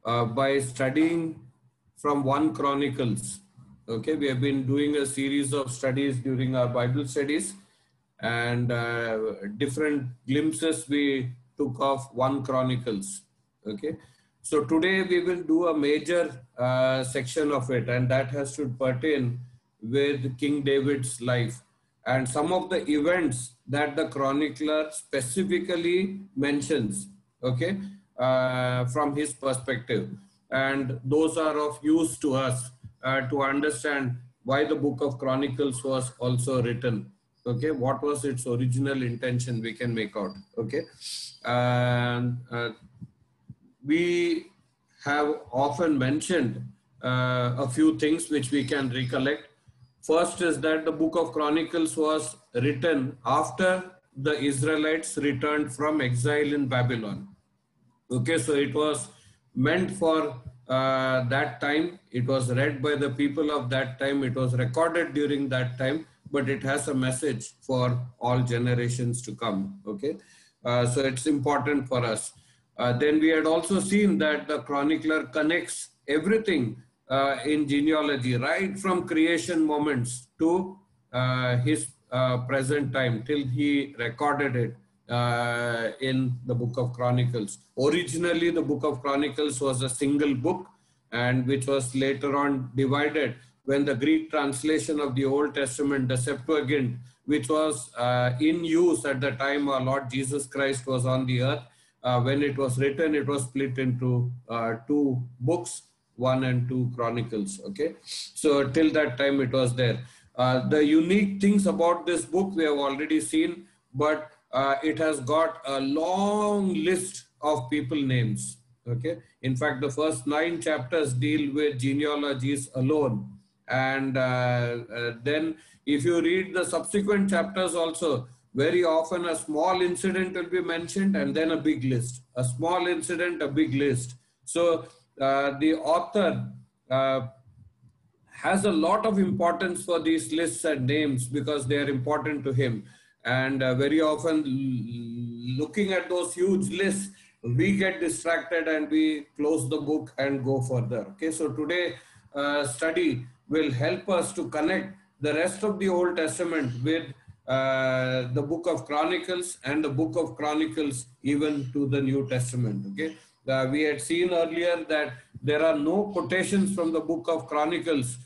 by studying from 1 Chronicles. Okay, we have been doing a series of studies during our Bible studies, and different glimpses we took of 1 Chronicles. Okay, so today we will do a major section of it, and that has to pertain with King David's life and some of the events that the chronicler specifically mentions, okay, from his perspective. And those are of use to us to understand why the book of Chronicles was also written. Okay, what was its original intention, we can make out. Okay, and we have often mentioned a few things which we can recollect. First is that the book of Chronicles was written after the Israelites returned from exile in Babylon. Okay, so it was meant for that time. It was read by the people of that time. It was recorded during that time, but it has a message for all generations to come. Okay, so it's important for us. Then we had also seen that the chronicler connects everything in genealogy, right from creation moments to his present time till he recorded it in the book of Chronicles. Originally, the book of Chronicles was a single book, and which was later on divided when the Greek translation of the Old Testament, the Septuagint, which was in use at the time our Lord Jesus Christ was on the earth. When it was written, it was split into two books, 1 and 2 Chronicles. Okay, so till that time it was there. The unique things about this book we have already seen, but it has got a long list of people names. Okay, in fact, the first 9 chapters deal with genealogies alone, and then if you read the subsequent chapters also, very often a small incident will be mentioned and then a big list. A small incident, a big list. So the author has a lot of importance for these lists and names because they are important to him. And very often looking at those huge lists, we get distracted and we close the book and go further. Okay, so today study will help us to connect the rest of the Old Testament with the book of Chronicles and the book of Chronicles even to the New Testament. Okay, we had seen earlier that there are no quotations from the book of Chronicles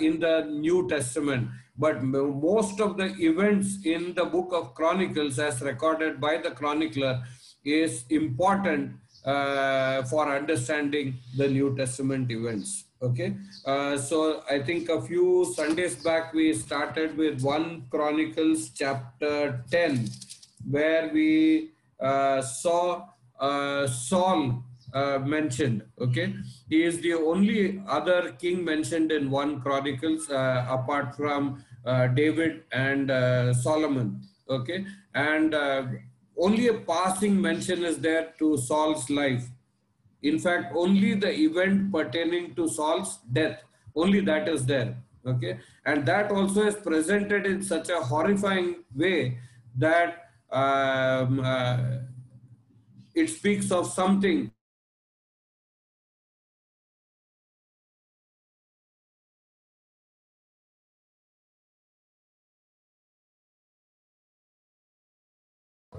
in the New Testament, but most of the events in the book of Chronicles as recorded by the chronicler is important for understanding the New Testament events. Okay, so I think a few Sundays back we started with 1 Chronicles chapter 10, where we saw Saul mentioned. Okay, he is the only other king mentioned in 1 Chronicles apart from David and Solomon. Okay, and only a passing mention is there to Saul's life. In fact, only the event pertaining to Saul's death, only that is there. Okay, and that also is presented in such a horrifying way that it speaks of something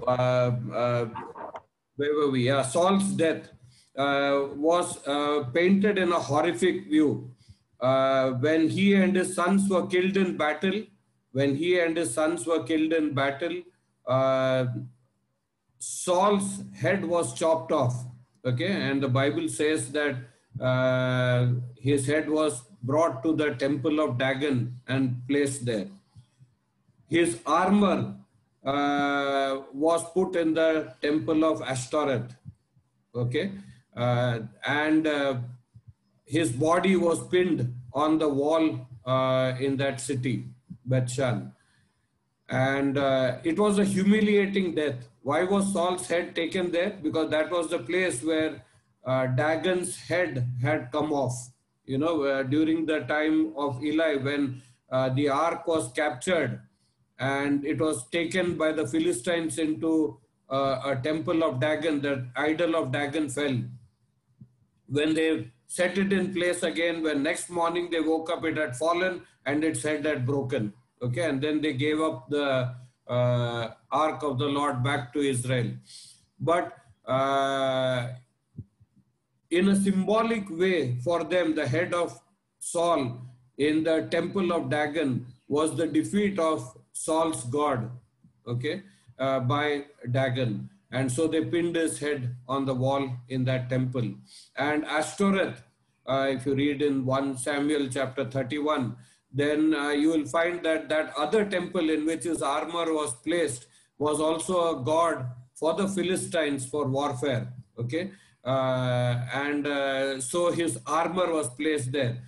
where were we? Yeah, Saul's death was painted in a horrific view. When he and his sons were killed in battle, when he and his sons were killed in battle, Saul's head was chopped off. Okay, and the Bible says that his head was brought to the temple of Dagon and placed there. His armor was put in the temple of Ashtoreth. Okay, and his body was pinned on the wall in that city, Bethshan. And it was a humiliating death. Why was Saul's head taken there? Because that was the place where Dagon's head had come off. You know, during the time of Eli, when the ark was captured and it was taken by the Philistines into a temple of Dagon, the idol of Dagon fell. when they set it in place again, when next morning they woke up, it had fallen and its head had broken. Okay, and then they gave up the ark of the Lord back to Israel. But in a symbolic way for them, the head of Saul in the temple of Dagon was the defeat of Saul's god, okay, by Dagon. And so they pinned his head on the wall in that temple. And Ashtoreth, if you read in 1 Samuel chapter 31, then you will find that that other temple in which his armor was placed was also a god for the Philistines for warfare. Okay, so his armor was placed there,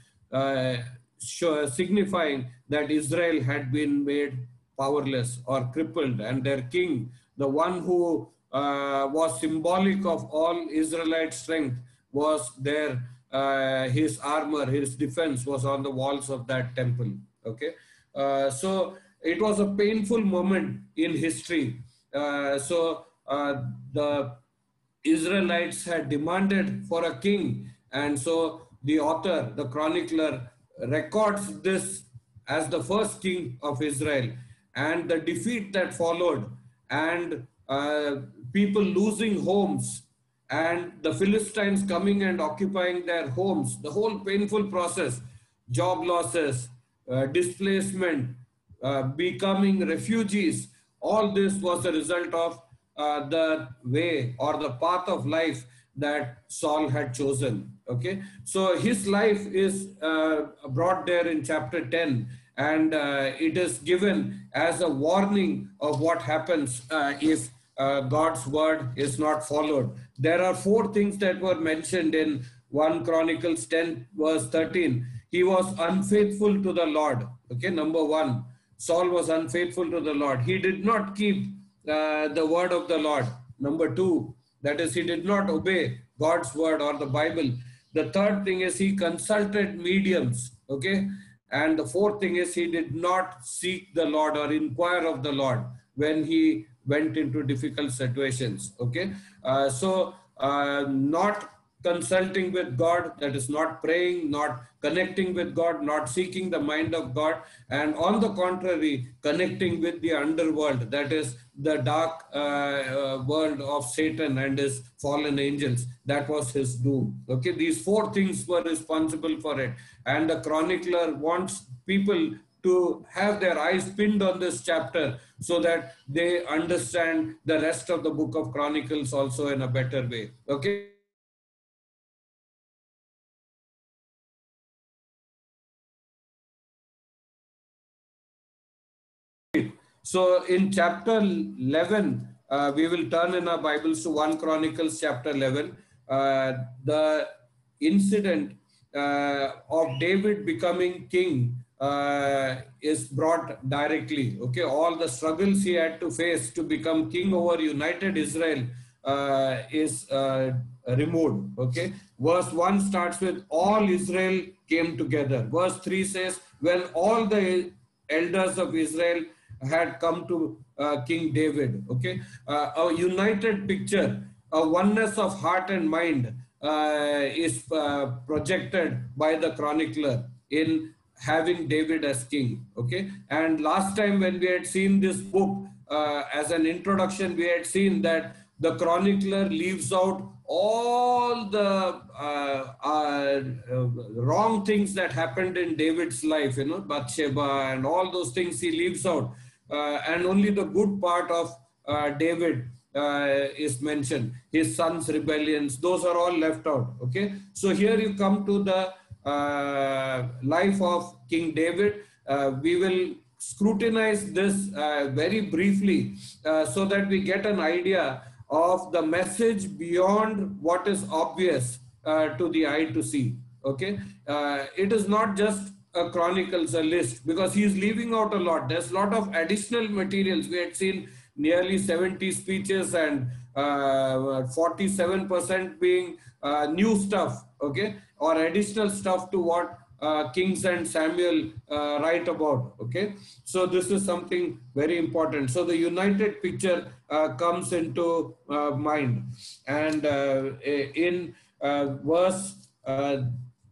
signifying that Israel had been made powerless or crippled, and their king, the one who was symbolic of all Israelite strength, was there. His armor, his defense was on the walls of that temple. Okay, so it was a painful moment in history. The Israelites had demanded for a king, and so the author, the chronicler, records this as the first king of Israel, and the defeat that followed, and people losing homes, and the Philistines coming and occupying their homes, the whole painful process, job losses, displacement, becoming refugees. All this was a result of the way or the path of life that Saul had chosen. Okay, so his life is brought there in chapter 10, and it is given as a warning of what happens if God's word is not followed. There are four things that were mentioned in 1 Chronicles 10 verse 13. He was unfaithful to the Lord. Okay, number one, Saul was unfaithful to the Lord. He did not keep the word of the Lord. Number two, that is, he did not obey God's word or the Bible. The third thing is he consulted mediums. Okay, and the fourth thing is he did not seek the Lord or inquire of the Lord when he went into difficult situations. Okay, not consulting with God, that is not praying, not connecting with God, not seeking the mind of God, and on the contrary, connecting with the underworld, that is the dark world of Satan and his fallen angels. That was his doom. Okay, these four things were responsible for it, and the chronicler wants people to have their eyes pinned on this chapter so that they understand the rest of the book of Chronicles also in a better way. Okay. So in chapter 11, we will turn in our Bibles to 1 Chronicles chapter 11. The incident of David becoming king is brought directly. Okay, all the struggles he had to face to become king over united Israel is removed. Okay, verse 1 starts with all Israel came together. Verse 3 says, when all the elders of Israel had come to King David. Okay, a united picture, a oneness of heart and mind is projected by the chronicler in having David as king. Okay, and last time when we had seen this book as an introduction, we had seen that the chronicler leaves out all the wrong things that happened in David's life, you know, Bathsheba and all those things he leaves out, and only the good part of David is mentioned. His son's rebellions, those are all left out. Okay, so here you come to the life of King David. We will scrutinize this very briefly so that we get an idea of the message beyond what is obvious to the eye to see. Okay, it is not just a chronicles, a list, because he is leaving out a lot. There's a lot of additional materials. We had seen nearly 70 speeches and 47% being new stuff, okay, or additional stuff to what Kings and Samuel write about. Okay, so this is something very important. So the united picture comes into mind, and in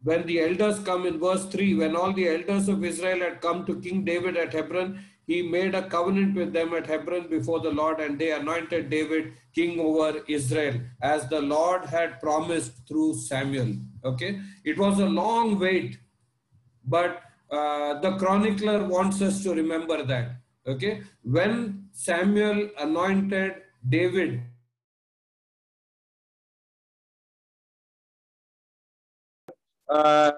when the elders come in verse 3, when all the elders of Israel had come to King David at Hebron, he made a covenant with them at Hebron before the Lord, and they anointed David king over Israel, as the Lord had promised through Samuel. Okay, it was a long wait, but the chronicler wants us to remember that. Okay, when Samuel anointed David uh,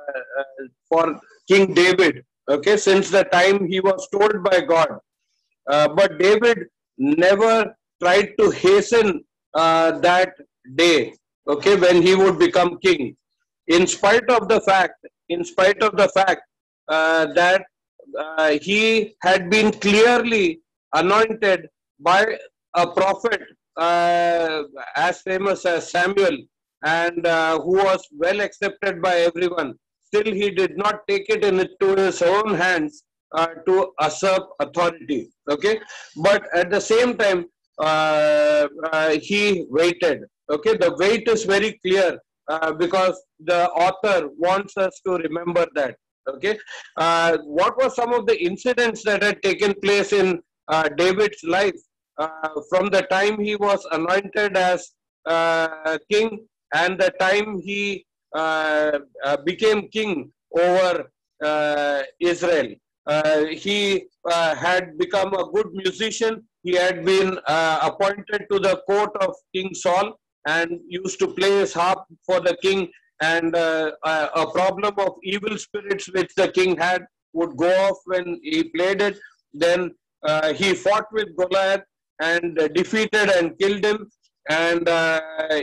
for King David, okay, since the time he was told by God. But David never tried to hasten that day, okay, when he would become king. In spite of the fact, that he had been clearly anointed by a prophet as famous as Samuel, and who was well accepted by everyone. Still, he did not take it into his own hands to usurp authority. Okay, but at the same time, he waited. Okay, the wait is very clear because the author wants us to remember that. Okay, what were some of the incidents that had taken place in David's life from the time he was anointed as king and the time he became king over Israel? He had become a good musician. He had been appointed to the court of King Saul and used to play his harp for the king. And a problem of evil spirits which the king had would go off when he played it. Then he fought with Goliath and defeated and killed him. And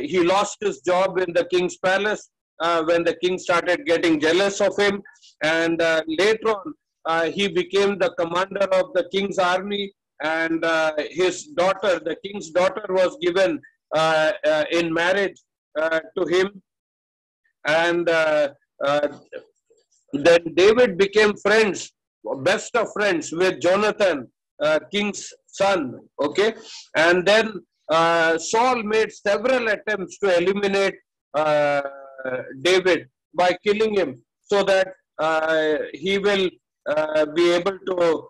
he lost his job in the king's palace when the king started getting jealous of him. And later on, he became the commander of the king's army, and his daughter, the king's daughter, was given in marriage to him. And then David became friends, best of friends with Jonathan, king's son. Okay, and then Saul made several attempts to eliminate David by killing him, so that he will be able to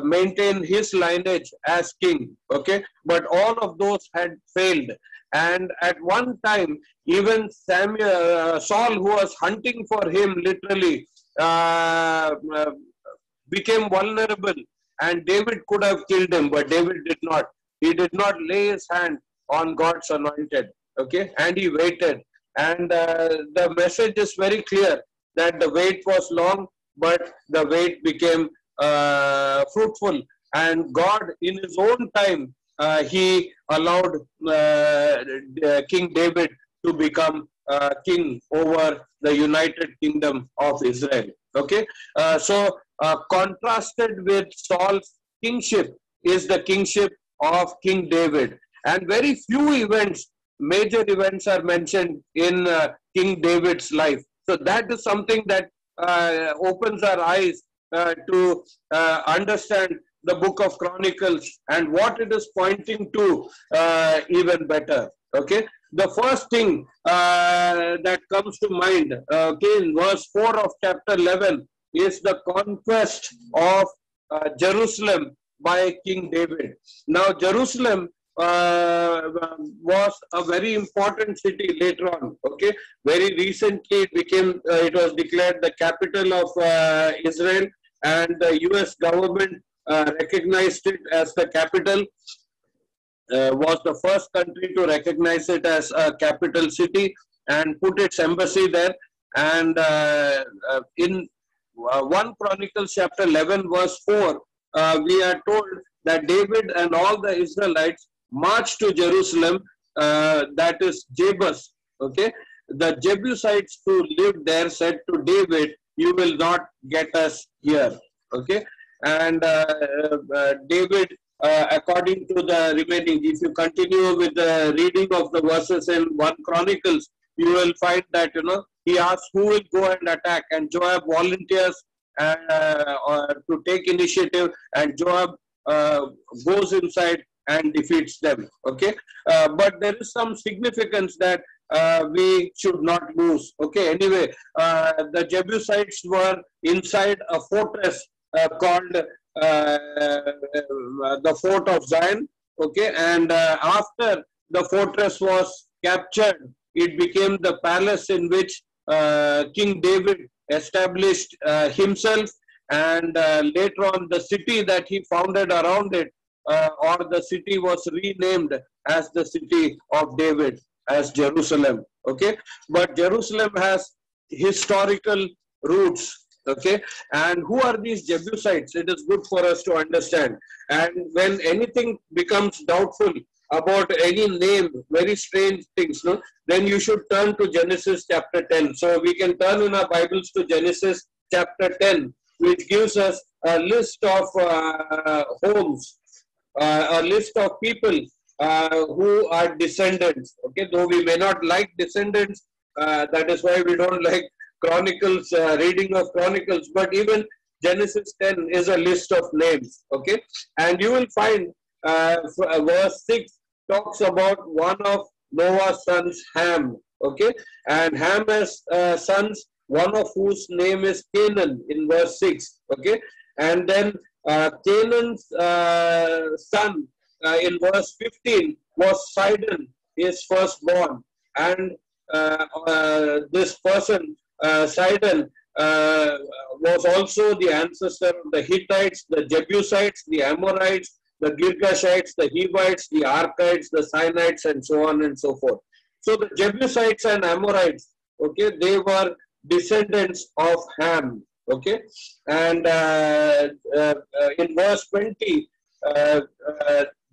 maintain his lineage as king. Okay, but all of those had failed. And at one time, even Saul, who was hunting for him literally, became vulnerable, and David could have killed him, but David did not. He did not lay his hand on God's anointed. Okay, and he waited. And the message is very clear that the wait was long, but the wait became fruitful. And God, in his own time, he allowed King David to become king over the United Kingdom of Israel. Okay, so contrasted with Saul's kingship is the kingship of King David. And very few events, major events, are mentioned in King David's life. So that is something that opens our eyes to understand the book of Chronicles and what it is pointing to even better. Okay, the first thing that comes to mind, okay, in verse 4 of chapter 11, is the conquest of Jerusalem by King David. Now, Jerusalem was a very important city later on. Okay, very recently it was declared the capital of Israel, and the US government recognized it as the capital. Was the first country to recognize it as a capital city and put its embassy there. And in 1 Chronicles chapter 11 verse 4, we are told that David and all the Israelites marched to Jerusalem, that is Jebus. Okay, the Jebusites who lived there said to David, "You will not get us here." Okay, and David, according to the remaining, if you continue with the reading of the verses in 1 Chronicles, you will find that, he asks who will go and attack, and Joab volunteers to take initiative, and Joab goes inside and defeats them. Okay, but there is some significance that we should not lose. Okay, anyway, the Jebusites were inside a fortress called the Fort of Zion. Okay, and after the fortress was captured, it became the palace in which King David established himself, and later on the city that he founded around it, or the city was renamed as the city of David, as Jerusalem. Okay, but Jerusalem has historical roots. Okay, and who are these Jebusites? It is good for us to understand. And when anything becomes doubtful about any name, very strange things, no, then you should turn to Genesis chapter 10. So we can turn in our Bibles to Genesis chapter 10, which gives us a list of homes, a list of people who are descendants. Okay, though we may not like descendants, that is why we don't like Chronicles, reading of Chronicles, but even Genesis 10 is a list of names. Okay, and you will find verse 6 talks about one of Noah's sons, Ham. Okay, and Ham has sons, one of whose name is Canaan in verse 6. Okay, and then Canaan's son in verse 15 was Sidon, his firstborn, and this person, Sidon, was also the ancestor of the Hittites, the Jebusites, the Amorites, the Girgashites, the Hivites, the Archites, the Sinites, and so on and so forth. So the Jebusites and Amorites, okay, they were descendants of Ham. Okay, and in verse 20,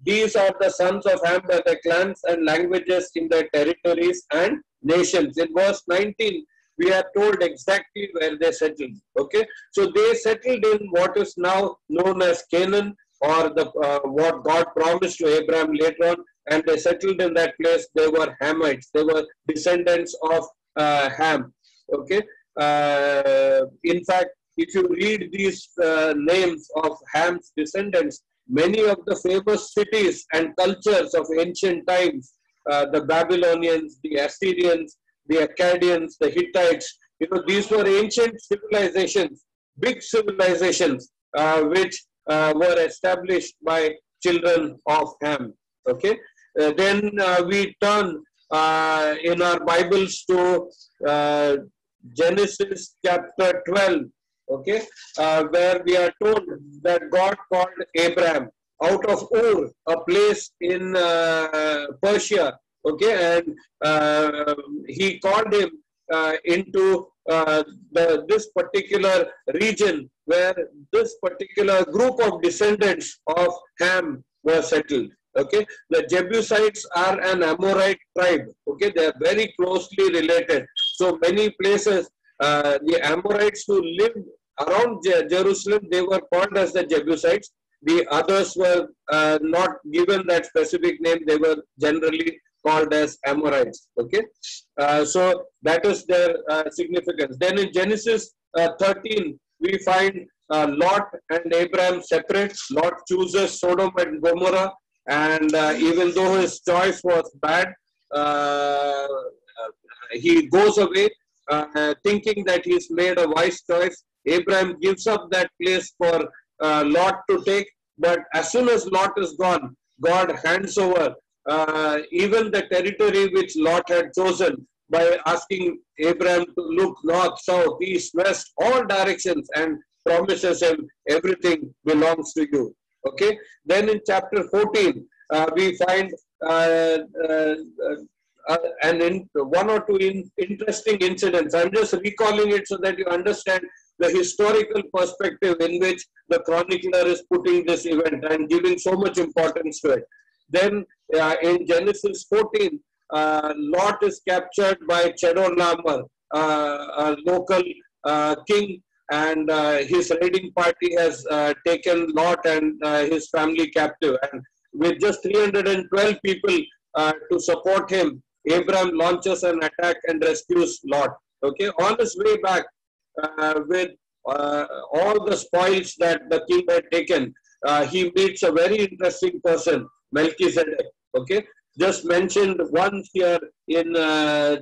these are the sons of Ham by their clans and languages in their territories and nations. In verse 19, we are told exactly where they settled. Okay, so they settled in what is now known as Canaan, or the what God promised to Abraham later on, and they settled in that place. They were Hamites. They were descendants of Ham. Okay, in fact, if you read these names of Ham's descendants, many of the famous cities and cultures of ancient times, the Babylonians, the Assyrians, the Akkadians, the Hittites, you know, these were ancient civilizations, big civilizations, which were established by children of Ham. Okay, then we turn in our Bibles to Genesis chapter 12. Okay, where we are told that God called Abraham out of Ur, a place in Persia. Okay, and he called him into this particular region where this particular group of descendants of Ham were settled. Okay, the Jebusites are an Amorite tribe. Okay, they are very closely related. So many places, the Amorites who lived around Jerusalem, they were called as the Jebusites. The others were not given that specific name. They were generally called as Amorites. Okay, so that is their significance. Then in Genesis 13, we find Lot and Abraham separate. Lot chooses Sodom and Gomorrah, and even though his choice was bad, he goes away thinking that he's made a wise choice. Abraham gives up that place for Lot to take, but as soon as Lot is gone, God hands over even the territory which Lot had chosen by asking Abraham to look north, south, east, west, all directions, and promises him everything belongs to you. Okay. Then in chapter 14, we find one or two interesting incidents. I'm just recalling it so that you understand the historical perspective in which the chronicler is putting this event and giving so much importance to it. Then in Genesis 14, Lot is captured by Chedorlaomer, a local king, and his raiding party has taken Lot and his family captive. And with just 312 people to support him, Abraham launches an attack and rescues Lot. Okay, on his way back with all the spoils that the king had taken, he meets a very interesting person, Melchizedek. Okay, just mentioned once here in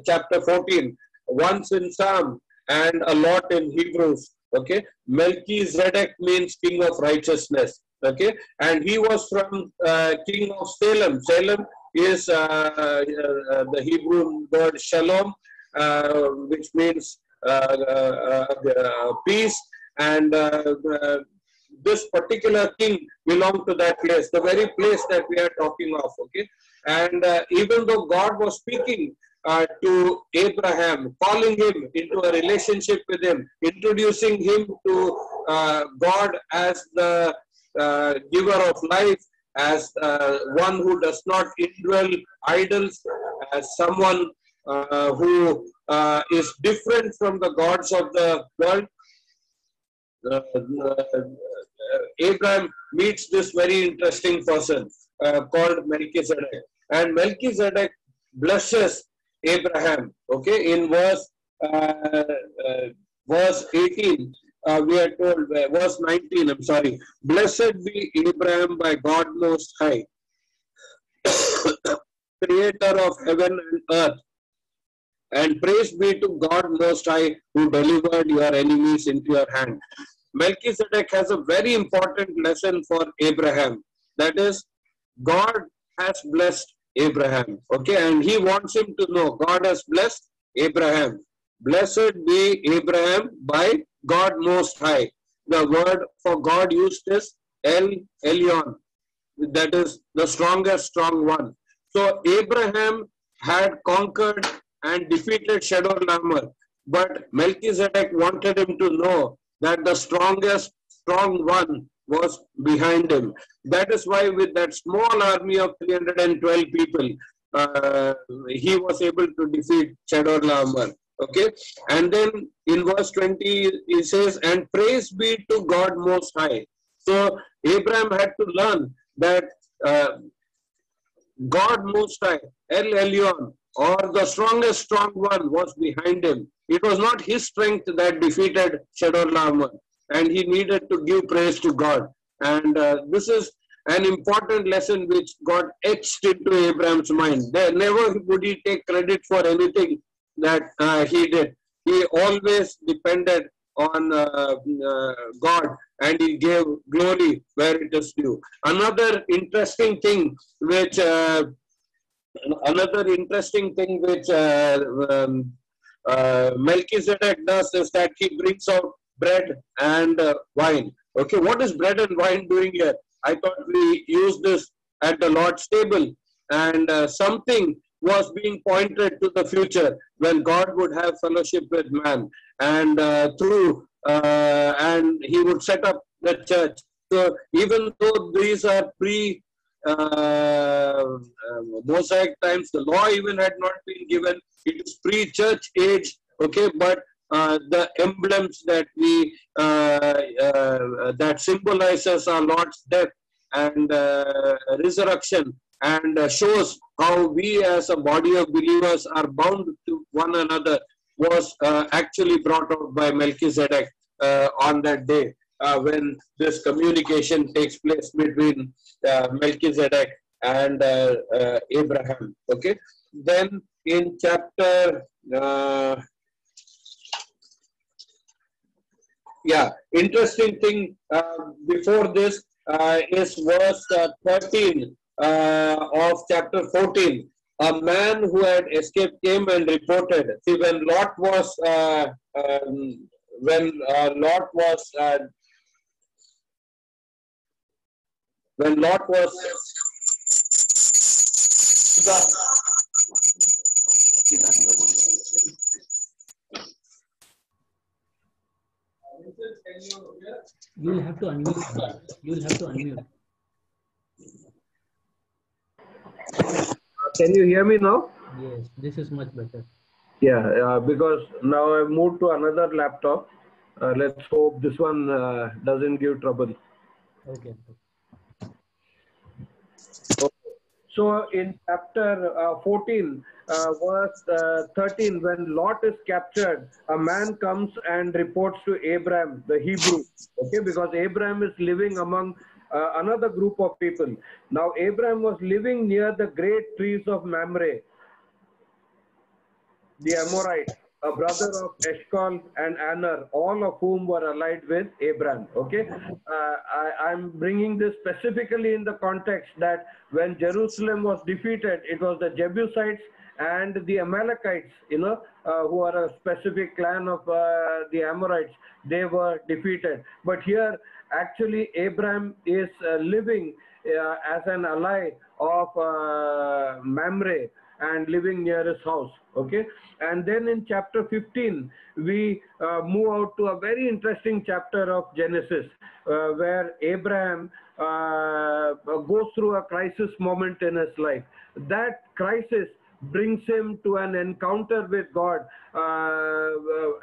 chapter 14, once in Psalm, and a lot in Hebrews. Okay, Melchizedek means king of righteousness. Okay, and he was from king of Salem. Salem is the Hebrew word shalom, which means peace, and this particular king belonged to that place, the very place that we are talking of. Okay, and even though God was speaking to Abraham, calling him into a relationship with him, introducing him to God as the giver of life, as one who does not indwell idols, as someone who is different from the gods of the world. Abraham meets this very interesting person called Melchizedek, and Melchizedek blesses Abraham. Okay, in verse 18, we are told, verse 19, I'm sorry, blessed be Abraham by God Most High, creator of heaven and earth, and praise be to God Most High, who delivered your enemies into your hand. Melchizedek has a very important lesson for Abraham. That is, God has blessed Abraham. Okay, and he wants him to know God has blessed Abraham. Blessed be Abraham by God Most High. The word for God used is El Elyon. That is the strongest, strong one. So Abraham had conquered and defeated Chedorlaomer, but Melchizedek wanted him to know that the strongest, strong one was behind him. That is why with that small army of 312 people, he was able to defeat Chedorlaomer. Okay, and then in verse 20, he says, and praise be to God Most High. So Abraham had to learn that God Most High, El Elyon, or the strongest strong one, was behind him. It was not his strength that defeated Chedorlaomer, and he needed to give praise to God. And this is an important lesson which got etched into Abraham's mind. There never would he take credit for anything that he did. He always depended on God, and he gave glory where it is due. Another interesting thing which Melchizedek does is that he brings out bread and wine. Okay, what is bread and wine doing here? I thought we used this at the Lord's table, and something was being pointed to the future when God would have fellowship with man, and and he would set up the church. So even though these are Mosaic times, the law even had not been given. It is pre-church age, okay, but the emblems that that symbolizes our Lord's death and resurrection, and shows how we as a body of believers are bound to one another, was actually brought out by Melchizedek on that day when this communication takes place between Melchizedek and Abraham. Okay, then in chapter interesting thing before this is verse 13 of chapter 14. A man who had escaped came and reported. See, when Lot was You will have to unmute. You will have to unmute. Can you hear me now? Yes, this is much better. Yeah, because now I've moved to another laptop. Let's hope this one doesn't give trouble. Okay. So in chapter 14, verse 13, when Lot is captured, a man comes and reports to Abraham, the Hebrew, okay, because Abraham is living among another group of people. Now Abraham was living near the great trees of Mamre, the Amorites, a brother of Eshcol and Aner, all of whom were allied with Abraham. Okay, I'm bringing this specifically in the context that when Jerusalem was defeated, it was the Jebusites and the Amalekites, who are a specific clan of the Amorites. They were defeated. But here, actually, Abraham is living as an ally of Mamre and living near his house. Okay, and then in chapter 15 we move out to a very interesting chapter of Genesis, where Abraham goes through a crisis moment in his life. That crisis brings him to an encounter with God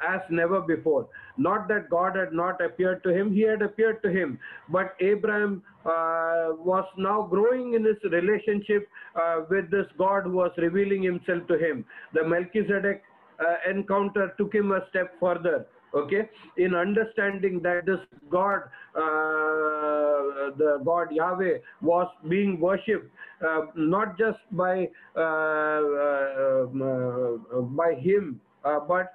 as never before. Not that God had not appeared to him, he had appeared to him, but Abraham was now growing in his relationship with this God who was revealing himself to him. The Melchizedek encounter took him a step further, okay, in understanding that this God, the God Yahweh, was being worshipped not just by him, but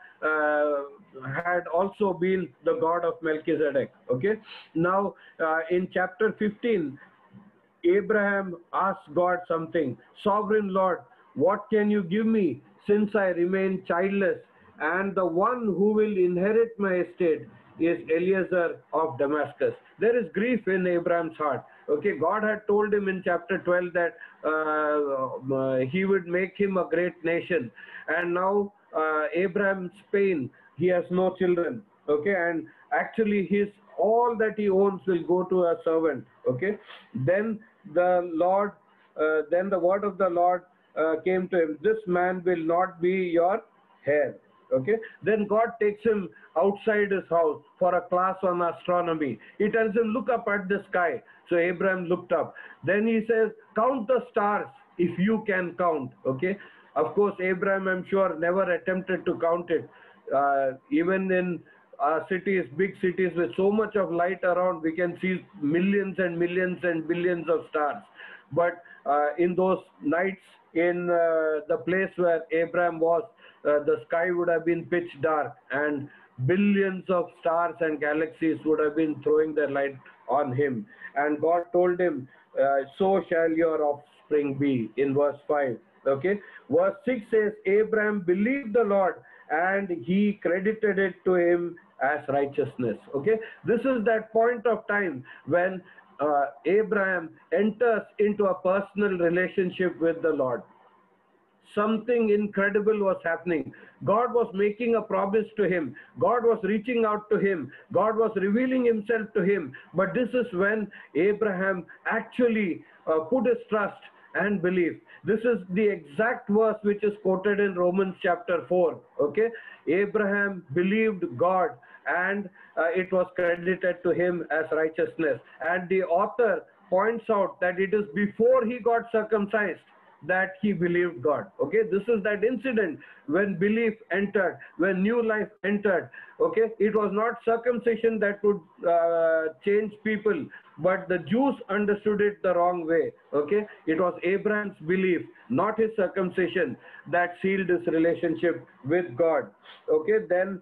had also been the God of Melchizedek. Okay, now in chapter 15, Abraham asked God something. Sovereign Lord, what can you give me since I remain childless? And the one who will inherit my estate is Eliezer of Damascus. There is grief in Abraham's heart. Okay, God had told him in chapter 12 that he would make him a great nation. And now Abraham's pain, he has no children. Okay, and actually all that he owns will go to a servant. Okay, then the word of the Lord came to him. This man will not be your heir. Okay, then God takes him outside his house for a class on astronomy. He tells him, look up at the sky. So Abraham looked up. Then he says, count the stars if you can count. Okay, of course Abraham, I'm sure, never attempted to count it. Even in cities, big cities with so much of light around, we can see millions and millions and billions of stars. But in those nights, in the place where Abraham was, the sky would have been pitch dark, and billions of stars and galaxies would have been throwing their light on him. And God told him, so shall your offspring be, in verse 5. Okay, verse 6 says, Abraham believed the Lord, and he credited it to him as righteousness. Okay, this is that point of time when Abraham enters into a personal relationship with the Lord. Something incredible was happening. God was making a promise to him. God was reaching out to him. God was revealing himself to him. But this is when Abraham actually put his trust and belief. This is the exact verse which is quoted in Romans chapter 4. Okay, Abraham believed God, and it was credited to him as righteousness. And the author points out that it is before he got circumcised that he believed God. Okay, this is that incident when belief entered, when new life entered. Okay, it was not circumcision that would change people, but the Jews understood it the wrong way. Okay, it was Abraham's belief, not his circumcision, that sealed his relationship with God. Okay, then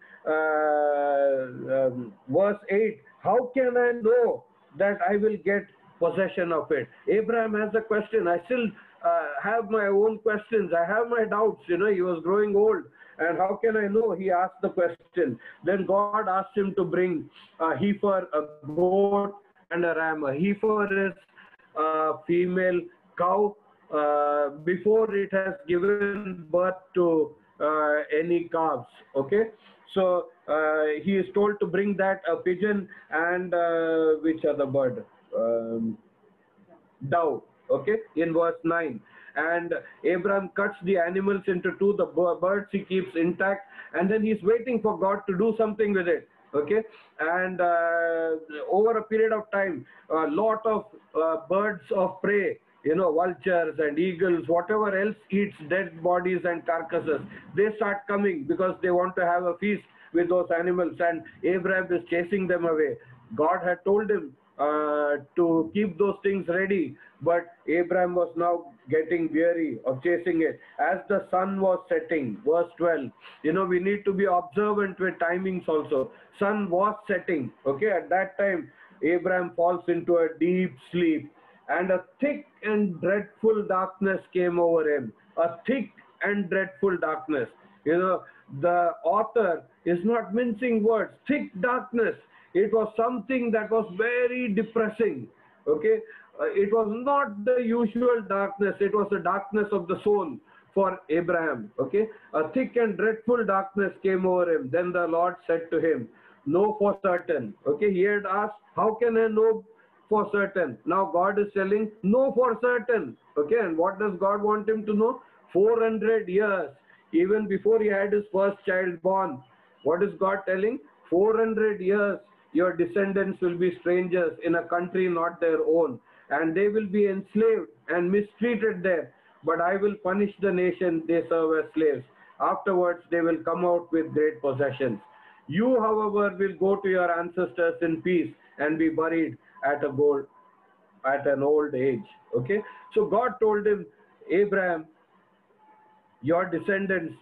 verse 8, how can I know that I will get possession of it? Abraham has a question. I still have my own questions. I have my doubts. He was growing old. And how can I know? He asked the question. Then God asked him to bring a heifer, a goat, and a ram. A heifer is a female cow before it has given birth to any calves. Okay, so he is told to bring that, a pigeon, and which other bird? Dove. Okay, in verse 9. And Abraham cuts the animals into two. The birds he keeps intact, and then he's waiting for God to do something with it. Okay, and over a period of time, a lot of birds of prey, vultures and eagles, whatever else eats dead bodies and carcasses, they start coming because they want to have a feast with those animals, and Abraham is chasing them away. God had told him to keep those things ready. But Abraham was now getting weary of chasing it. As the sun was setting, verse 12, we need to be observant with timings also. Sun was setting, okay? At that time, Abraham falls into a deep sleep, and a thick and dreadful darkness came over him. A thick and dreadful darkness. The author is not mincing words. Thick darkness. It was something that was very depressing. Okay, it was not the usual darkness. It was the darkness of the soul for Abraham. Okay, a thick and dreadful darkness came over him. Then the Lord said to him, "Know for certain." Okay, he had asked, "How can I know for certain?" Now God is telling, "Know for certain." Okay, and what does God want him to know? 400 years, even before he had his first child born. What is God telling? 400 years, your descendants will be strangers in a country not their own, and they will be enslaved and mistreated there. But I will punish the nation they serve as slaves. Afterwards, they will come out with great possessions. You, however, will go to your ancestors in peace and be buried at an old age. Okay, so God told him, Abraham, your descendants,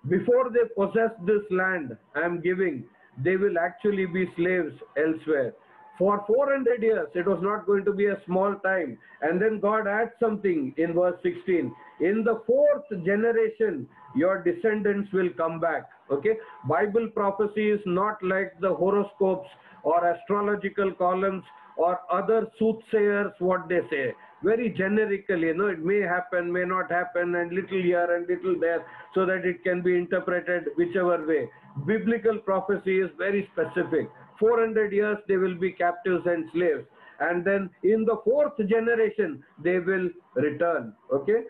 before they possess this land I am giving, they will actually be slaves elsewhere. For 400 years, it was not going to be a small time. And then God adds something in verse 16. In the fourth generation, your descendants will come back. Okay? Bible prophecy is not like the horoscopes or astrological columns or other soothsayers, what they say. Very generically, it may happen, may not happen, and little here and little there, so that it can be interpreted whichever way. Biblical prophecy is very specific. 400 years they will be captives and slaves, and then in the fourth generation they will return. Okay,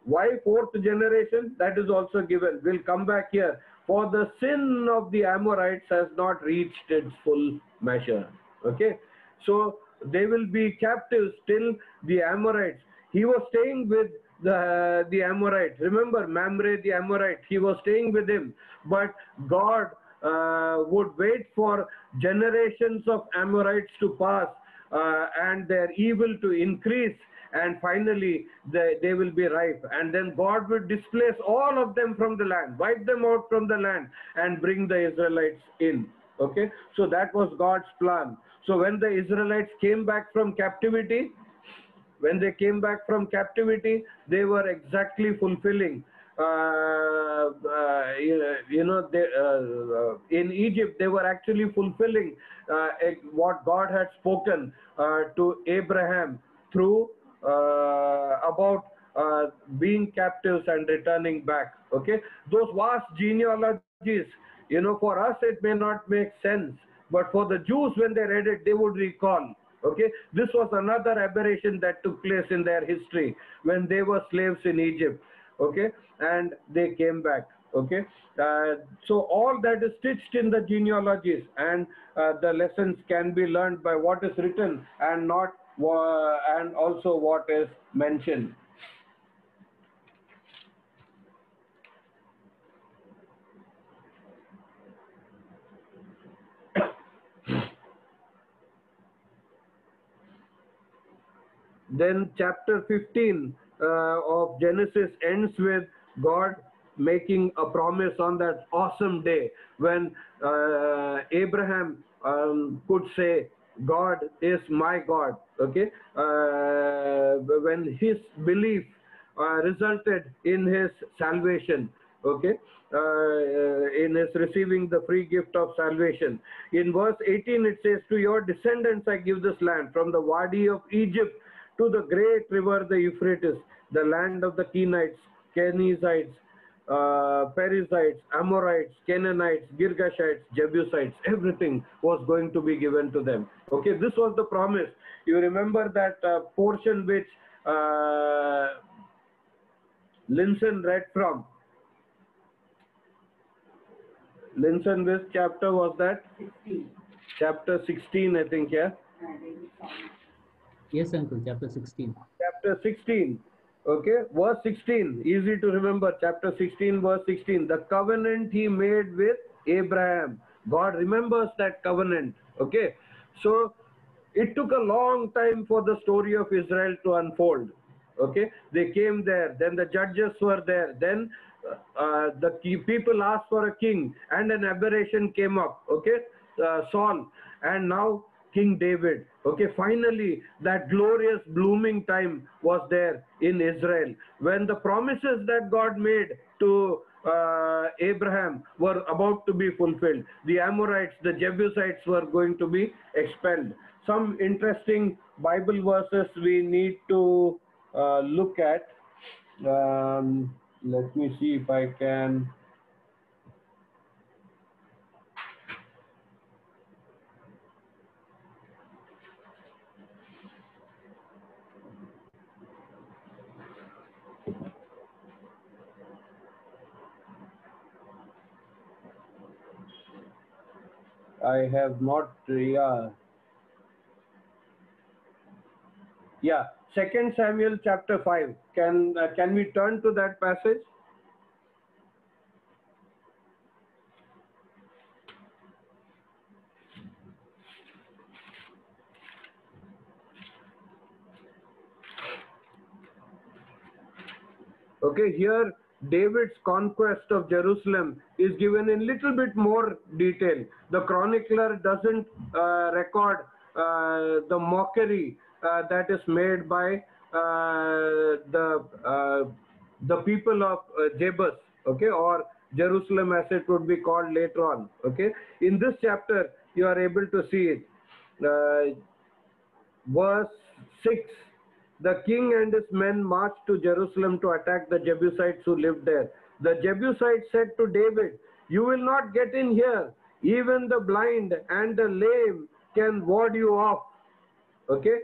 why fourth generation? That is also given. We'll come back here. For the sin of the Amorites has not reached its full measure. Okay, so they will be captives till the Amorites. He was staying with the Amorite. Remember Mamre the Amorite. He was staying with him, but God would wait for generations of Amorites to pass and their evil to increase, and finally they will be ripe, and then God will displace all of them from the land, wipe them out from the land, and bring the Israelites in. Okay, so that was God's plan. So when the Israelites came back from captivity, they were exactly fulfilling. In Egypt, they were actually fulfilling what God had spoken to Abraham through about being captives and returning back. Okay, those vast genealogies, for us it may not make sense, but for the Jews, when they read it, they would recall. Okay, this was another aberration that took place in their history when they were slaves in Egypt. Okay, and they came back. Okay, so all that is stitched in the genealogies, and the lessons can be learned by what is written and not and also what is mentioned. Then chapter 15 of Genesis ends with God making a promise on that awesome day when Abraham could say, God is my God. Okay, when his belief resulted in his salvation. Okay, in his receiving the free gift of salvation. In verse 18 it says, to your descendants I give this land, from the Wadi of Egypt to the great river the Euphrates, the land of the Kenites, Kenizzites, Perizzites, Amorites, Canaanites, Girgashites, Jebusites. Everything was going to be given to them. Okay, this was the promise. You remember that portion which Linson read from. Linson, which chapter was that? 16. Chapter 16, I think, yeah? Yes, uncle, chapter 16. Chapter 16. Okay, verse 16, easy to remember. Chapter 16, verse 16. The covenant he made with Abraham. God remembers that covenant. Okay, so It took a long time for the story of Israel to unfold. Okay, they came there, then the judges were there, then the people asked for a king, and an aberration came up. Okay, Saul, and now King David. Okay, finally that glorious blooming time was there in Israel when the promises that God made to Abraham were about to be fulfilled. The Amorites, the Jebusites were going to be expelled. Some interesting Bible verses we need to look at. Let me see if I can. I have not, yeah, Second Samuel chapter 5. Can we turn to that passage? Okay, here David's conquest of Jerusalem is given in little bit more detail. The chronicler doesn't record the mockery that is made by the people of Jebus, okay, or Jerusalem as it would be called later on. Okay, in this chapter you are able to see it. Verse 6. The king and his men marched to Jerusalem to attack the Jebusites who lived there. The Jebusites said to David, "You will not get in here. Even the blind and the lame can ward you off." Okay?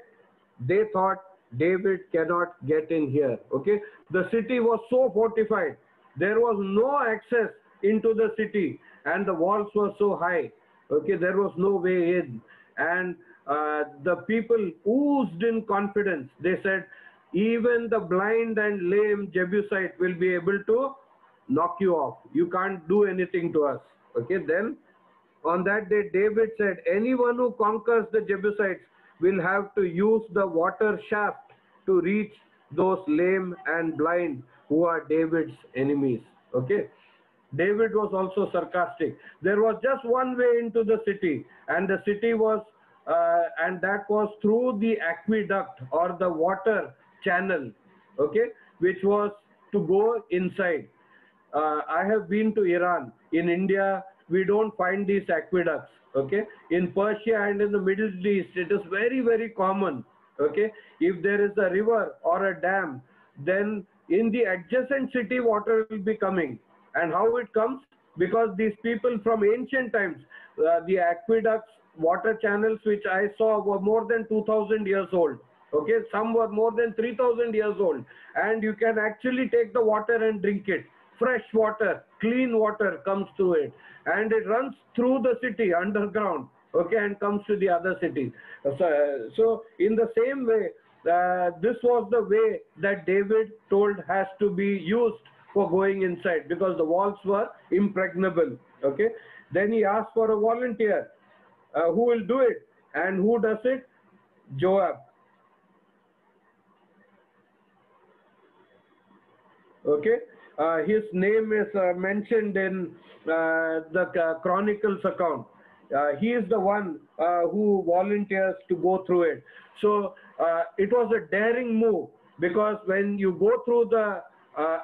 They thought David cannot get in here. Okay? The city was so fortified. There was no access into the city, and the walls were so high. Okay? There was no way in. And the people oozed in confidence. They said, even the blind and lame Jebusite will be able to knock you off. You can't do anything to us. Okay, then on that day, David said, anyone who conquers the Jebusites will have to use the water shaft to reach those lame and blind who are David's enemies. Okay. David was also sarcastic. There was just one way into the city, and the city was and that was through the aqueduct or the water channel, okay, which was to go inside. I have been to Iran. In India, we don't find these aqueducts, okay. In Persia and in the Middle East, it is very, very common, okay. If there is a river or a dam, then in the adjacent city, water will be coming. And how it comes? Because these people from ancient times, the aqueducts, water channels which I saw were more than 2,000 years old. Okay, some were more than 3,000 years old, and you can actually take the water and drink it. Fresh water, clean water comes through it, and it runs through the city underground. Okay, and comes to the other cities. So in the same way, this was the way that David told has to be used for going inside, because the walls were impregnable. Okay, then he asked for a volunteer. Who will do it? And who does it? Joab. Okay, his name is mentioned in the Chronicles account. He is the one who volunteers to go through it. So it was a daring move, because when you go through the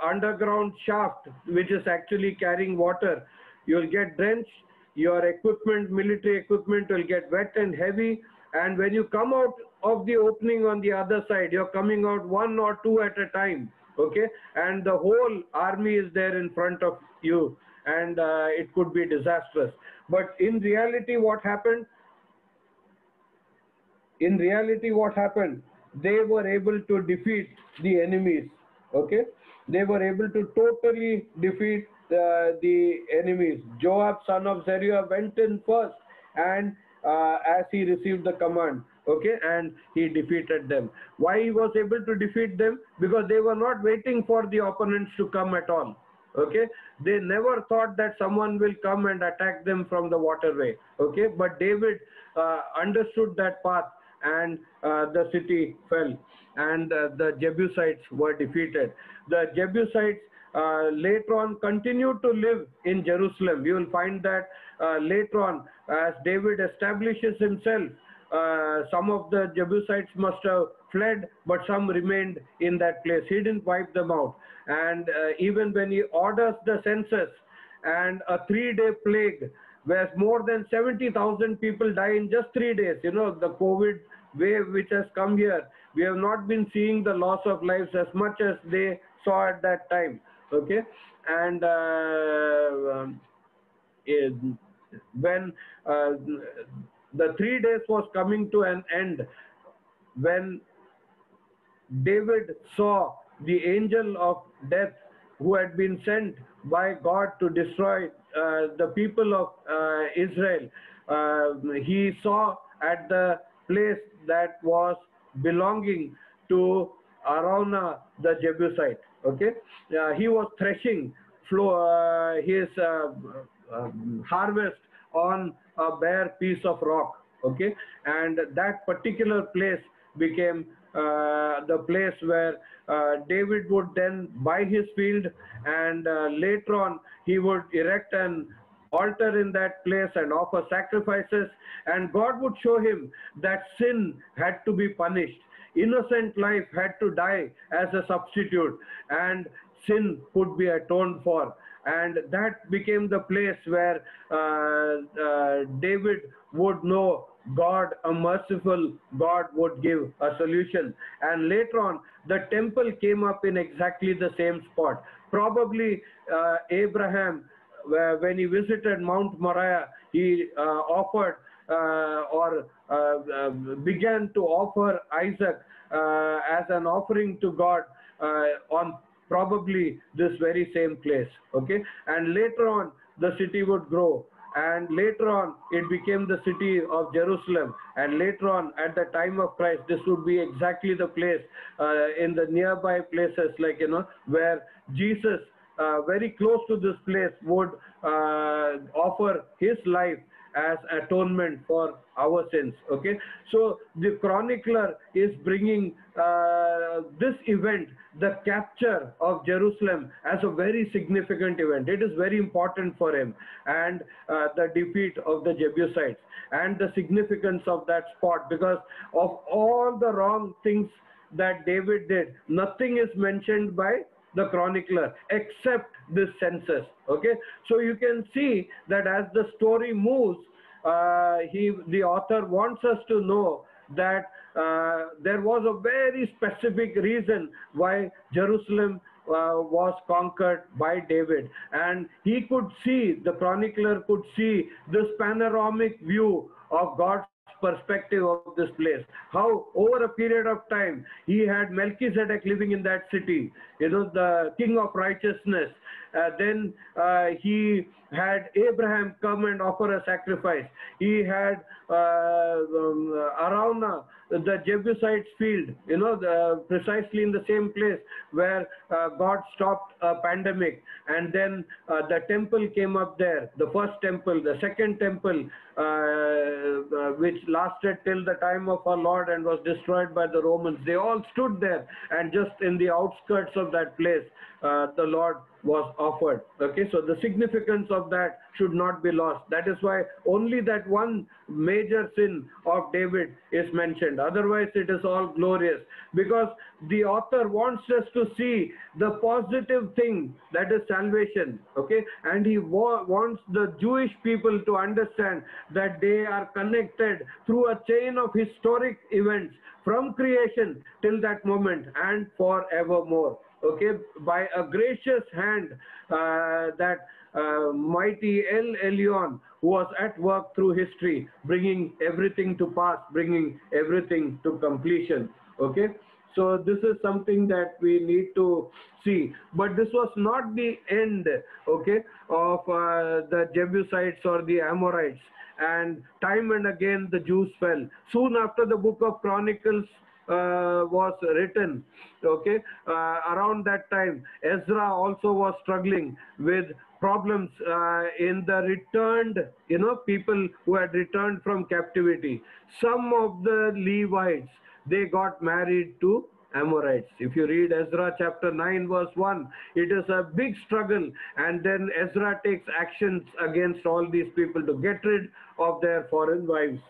underground shaft, which is actually carrying water, you'll get drenched. Your equipment, military equipment, will get wet and heavy. And when you come out of the opening on the other side, you're coming out one or two at a time. Okay, and the whole army is there in front of you, and it could be disastrous. But in reality, what happened? In reality, what happened? They were able to defeat the enemies. Okay, they were able to totally defeat the enemies. Joab, son of Zeruiah, went in first, and as he received the command, okay, and he defeated them. Why he was able to defeat them? Because they were not waiting for the opponents to come at all. Okay, they never thought that someone will come and attack them from the waterway. Okay, but David understood that path, and the city fell, and the Jebusites were defeated. The Jebusites later on continued to live in Jerusalem. You will find that later on, as David establishes himself, some of the Jebusites must have fled, but some remained in that place. He didn't wipe them out. And even when he orders the census and a 3-day plague, where more than 70,000 people die in just 3 days, you know, the COVID wave which has come here, we have not been seeing the loss of lives as much as they saw at that time. Okay, and when the 3 days was coming to an end, when David saw the angel of death who had been sent by God to destroy the people of Israel, he saw at the place that was belonging to Araunah the Jebusite. Okay, he was threshing his harvest on a bare piece of rock. Okay, and that particular place became the place where David would then buy his field, and later on he would erect an altar in that place and offer sacrifices, and God would show him that sin had to be punished. Innocent life had to die as a substitute, and sin could be atoned for. And that became the place where David would know God, a merciful God, would give a solution. And later on, the temple came up in exactly the same spot. Probably Abraham, when he visited Mount Moriah, he offered or began to offer Isaac as an offering to God on probably this very same place. Okay, and later on the city would grow, and later on it became the city of Jerusalem, and later on at the time of Christ this would be exactly the place in the nearby places, like, you know, where Jesus very close to this place would offer his life as atonement for our sins. Okay, so the chronicler is bringing this event, the capture of Jerusalem, as a very significant event. It is very important for him, and the defeat of the Jebusites, and the significance of that spot, because of all the wrong things that David did, nothing is mentioned by the chronicler except this census. Okay, so you can see that as the story moves, the author wants us to know that there was a very specific reason why Jerusalem was conquered by David, and he could see, the chronicler could see this panoramic view of God's perspective of this place, how over a period of time he had Melchizedek living in that city, you know, the king of righteousness. Then he had Abraham come and offer a sacrifice. He had Araunah, the Jebusites' field, you know, precisely in the same place where God stopped a pandemic. And then the temple came up there, the first temple, the second temple, which lasted till the time of our Lord and was destroyed by the Romans. They all stood there, and just in the outskirts of that place, the Lord was offered. Okay, so the significance of that should not be lost. That is why only that one major sin of David is mentioned. Otherwise, it is all glorious, because the author wants us to see the positive thing, that is salvation. Okay, and he wants the Jewish people to understand that they are connected through a chain of historic events from creation till that moment and forevermore. Okay, by a gracious hand that mighty El Elyon, who was at work through history, bringing everything to pass, bringing everything to completion. Okay, so this is something that we need to see. But this was not the end, okay, of the Jebusites or the Amorites. And time and again the Jews fell. Soon after the book of Chronicles was written, okay, around that time Ezra also was struggling with problems in the returned, people who had returned from captivity. Some of the Levites, they got married to Amorites. If you read Ezra chapter 9 verse 1, it is a big struggle, and then Ezra takes actions against all these people to get rid of their foreign wives.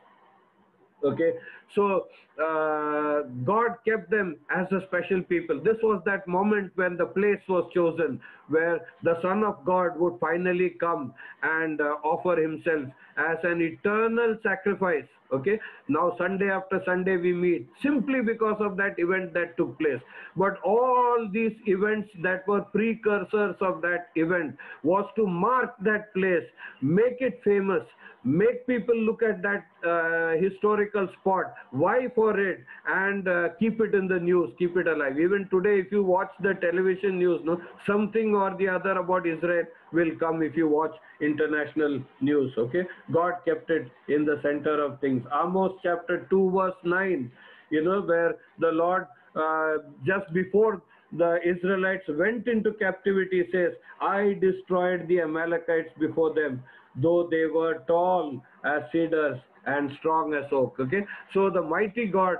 Okay, so God kept them as a special people. This was that moment when the place was chosen, where the Son of God would finally come and offer himself as an eternal sacrifice. Okay, now Sunday after Sunday we meet simply because of that event that took place. But all these events that were precursors of that event was to mark that place, make it famous, make people look at that historical spot, vie for it, and keep it in the news, keep it alive. Even today, if you watch the television news, something or the other about Israel will come if you watch international news. Okay, God kept it in the center of things. Amos chapter 2 verse 9, where the Lord, just before the Israelites went into captivity, says, I destroyed the Amalekites before them, though they were tall as cedars and strong as oak. Okay, so the mighty God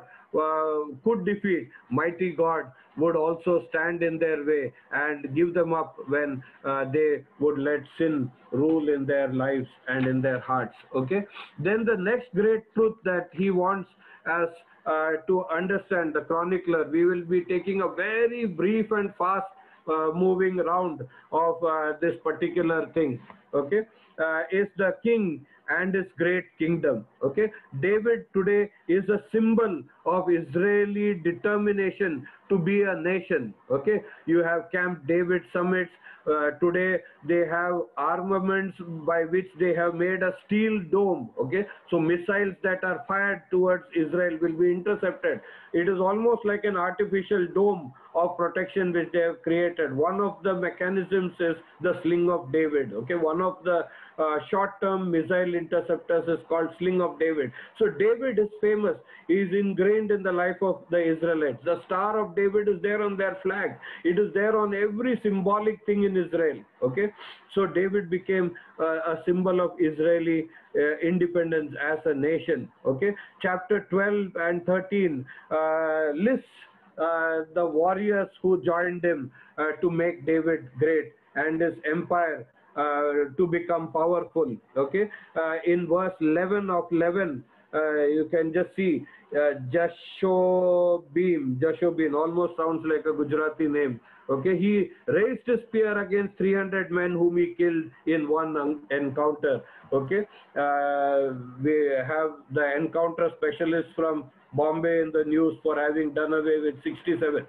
could defeat. Mighty God would also stand in their way and give them up when they would let sin rule in their lives and in their hearts. Okay, then the next great truth that he wants us to understand, the chronicler, we will be taking a very brief and fast moving round of this particular thing. Okay, is the king and his great kingdom. Okay, David today is a symbol of Israeli determination to be a nation. Okay, you have Camp David summits. Today they have armaments by which they have made a steel dome. Okay, so missiles that are fired towards Israel will be intercepted. It is almost like an artificial dome of protection which they have created. One of the mechanisms is the sling of David. Okay, one of the short-term missile interceptors is called sling of David. So David is famous. He is ingrained in the life of the Israelites. The Star of David is there on their flag. It is there on every symbolic thing in Israel. Okay, so David became a symbol of Israeli independence as a nation. Okay, chapter 12 and 13 lists the warriors who joined him to make David great and his empire to become powerful. Okay, in verse 11 of 11, you can just see Jashobim, almost sounds like a Gujarati name. Okay, he raised his spear against 300 men whom he killed in one encounter. Okay, we have the encounter specialist from Bombay in the news for having done away with 67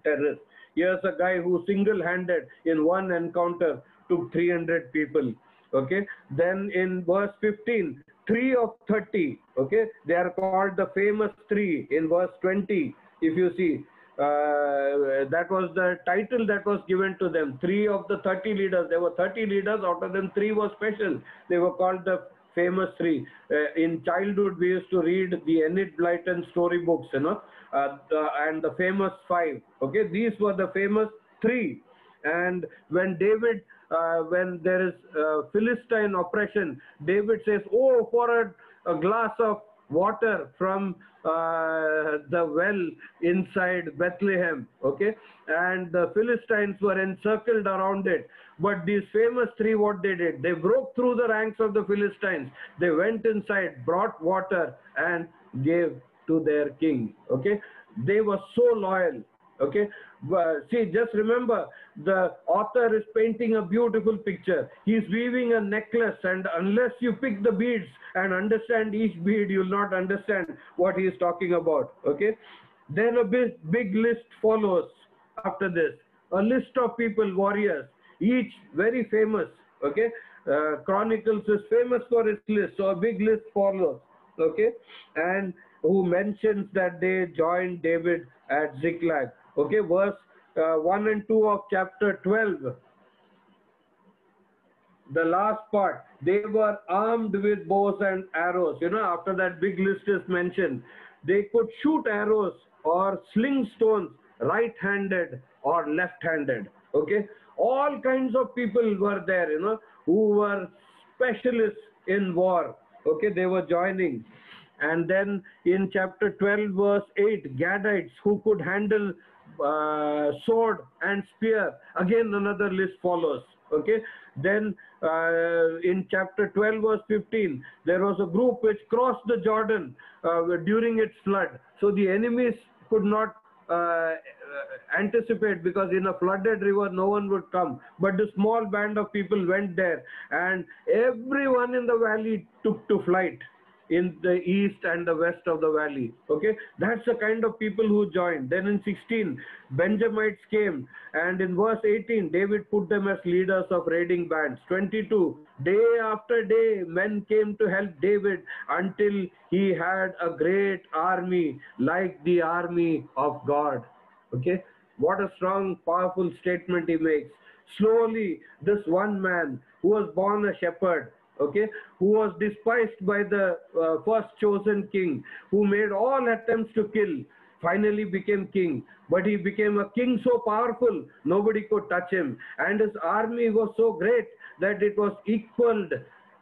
terrorists. Here's a guy who single-handed in one encounter took 300 people. Okay, then in verse 15, 3 of 30. Okay, they are called the famous 3 in verse 20. If you see, that was the title that was given to them. 3 of the 30 leaders. There were 30 leaders. Out of them, 3 were special. They were called the famous 3. In childhood, we used to read the Enid Blyton storybooks, and the famous 5. Okay, these were the famous 3. And when David, when there is Philistine oppression, David says, oh, for a glass of water from the well inside Bethlehem. Okay, and the Philistines were encircled around it. But these famous 3, what they did, they broke through the ranks of the Philistines. They went inside, brought water, and gave to their king. Okay, they were so loyal. Okay, see, just remember, the author is painting a beautiful picture. He's weaving a necklace, and unless you pick the beads and understand each bead, you'll not understand what he's talking about. Okay, then a big list follows after this. A list of people, warriors, each very famous. Okay, Chronicles is famous for its list, so a big list follows. Okay, and who mentions that they joined David at Ziklag. Okay, verse 1 and 2 of chapter 12. The last part, they were armed with bows and arrows. After that big list is mentioned, they could shoot arrows or sling stones right-handed or left-handed. Okay, All kinds of people were there, who were specialists in war. Okay, they were joining. And then in chapter 12, verse 8, Gadites who could handle sword and spear. Again, another list follows. Okay, then in chapter 12, verse 15, there was a group which crossed the Jordan during its flood. So the enemies could not anticipate, because in a flooded river no one would come, but the small band of people went there, and everyone in the valley took to flight, in the east and the west of the valley. Okay, that's the kind of people who joined. Then in 16, Benjamites came, and in verse 18, David put them as leaders of raiding bands. 22, day after day men came to help David until he had a great army like the army of God. Okay, what a strong, powerful statement he makes. Slowly, this one man who was born a shepherd, okay, who was despised by the first chosen king, who made all attempts to kill, finally became king. But he became a king so powerful, nobody could touch him. And his army was so great that it was equaled